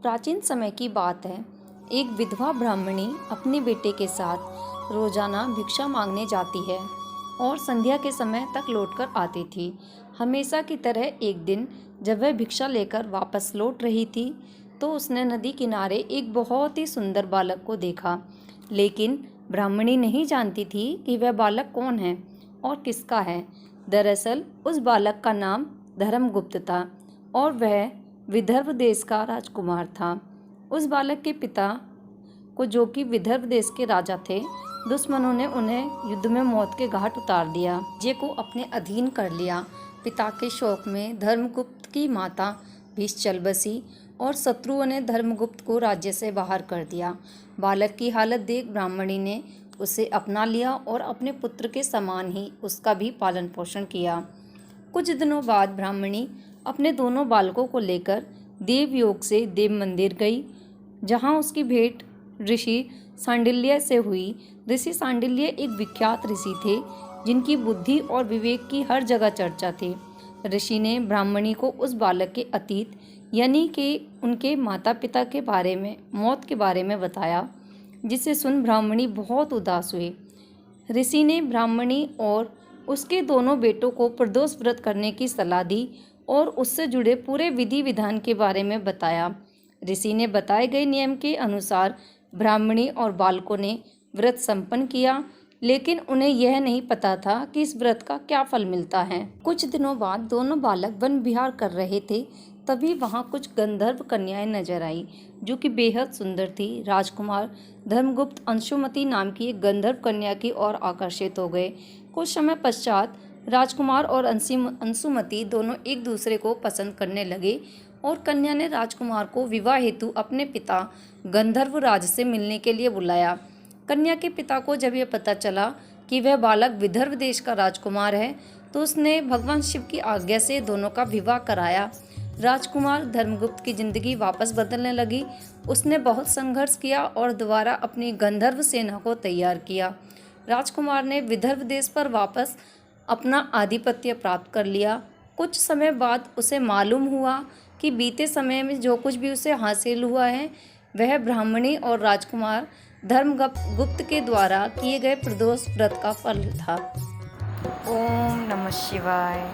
प्राचीन समय की बात है। एक विधवा ब्राह्मणी अपने बेटे के साथ रोजाना भिक्षा मांगने जाती है और संध्या के समय तक लौटकर आती थी। हमेशा की तरह एक दिन जब वह भिक्षा लेकर वापस लौट रही थी तो उसने नदी किनारे एक बहुत ही सुंदर बालक को देखा। लेकिन ब्राह्मणी नहीं जानती थी कि वह बालक कौन है और किसका है। दरअसल उस बालक का नाम धर्मगुप्त था और वह विदर्भ देश का राजकुमार था। उस बालक के पिता को, जो कि विदर्भ देश के राजा थे, दुश्मनों ने उन्हें युद्ध में मौत के घाट उतार दिया। राज्य को अपने अधीन कर लिया। पिता के शोक में धर्मगुप्त की माता भी चल बसी और शत्रुओं ने धर्मगुप्त को राज्य से बाहर कर दिया। बालक की हालत देख ब्राह्मणी ने उसे अपना लिया और अपने पुत्र के समान ही उसका भी पालन पोषण किया। कुछ दिनों बाद ब्राह्मणी अपने दोनों बालकों को लेकर देवयोग से देव मंदिर गई, जहां उसकी भेंट ऋषि सांडिल्य से हुई। ऋषि सांडिल्य एक विख्यात ऋषि थे जिनकी बुद्धि और विवेक की हर जगह चर्चा थी। ऋषि ने ब्राह्मणी को उस बालक के अतीत यानी कि उनके माता पिता के बारे में, मौत के बारे में बताया, जिसे सुन ब्राह्मणी बहुत उदास हुई। ऋषि ने ब्राह्मणी और उसके दोनों बेटों को प्रदोष व्रत करने की सलाह दी और उससे जुड़े पूरे विधि विधान के बारे में बताया। ऋषि ने बताए गए नियम के अनुसार ब्राह्मणी और बालकों ने व्रत संपन्न किया, लेकिन उन्हें यह नहीं पता था कि इस व्रत का क्या फल मिलता है। कुछ दिनों बाद दोनों बालक वन विहार कर रहे थे, तभी वहां कुछ गंधर्व कन्याएं नजर आई जो कि बेहद सुंदर थी। राजकुमार धर्मगुप्त अंशुमति नाम की एक गंधर्व कन्या की ओर आकर्षित हो गए। कुछ समय पश्चात राजकुमार और अंशुमति दोनों एक दूसरे को पसंद करने लगे और कन्या ने राजकुमार को विवाह हेतु अपने पिता गंधर्व राज से मिलने के लिए बुलाया। कन्या के पिता को जब यह पता चला कि वह बालक विदर्भ देश का राजकुमार है तो उसने भगवान शिव की आज्ञा से दोनों का विवाह कराया। राजकुमार धर्मगुप्त की जिंदगी वापस बदलने लगी। उसने बहुत संघर्ष किया और दोबारा अपनी गंधर्व सेना को तैयार किया। राजकुमार ने विदर्भ देश पर वापस अपना आधिपत्य प्राप्त कर लिया। कुछ समय बाद उसे मालूम हुआ कि बीते समय में जो कुछ भी उसे हासिल हुआ है वह ब्राह्मणी और राजकुमार धर्मगुप्त के द्वारा किए गए प्रदोष व्रत का फल था। ओम नमः शिवाय।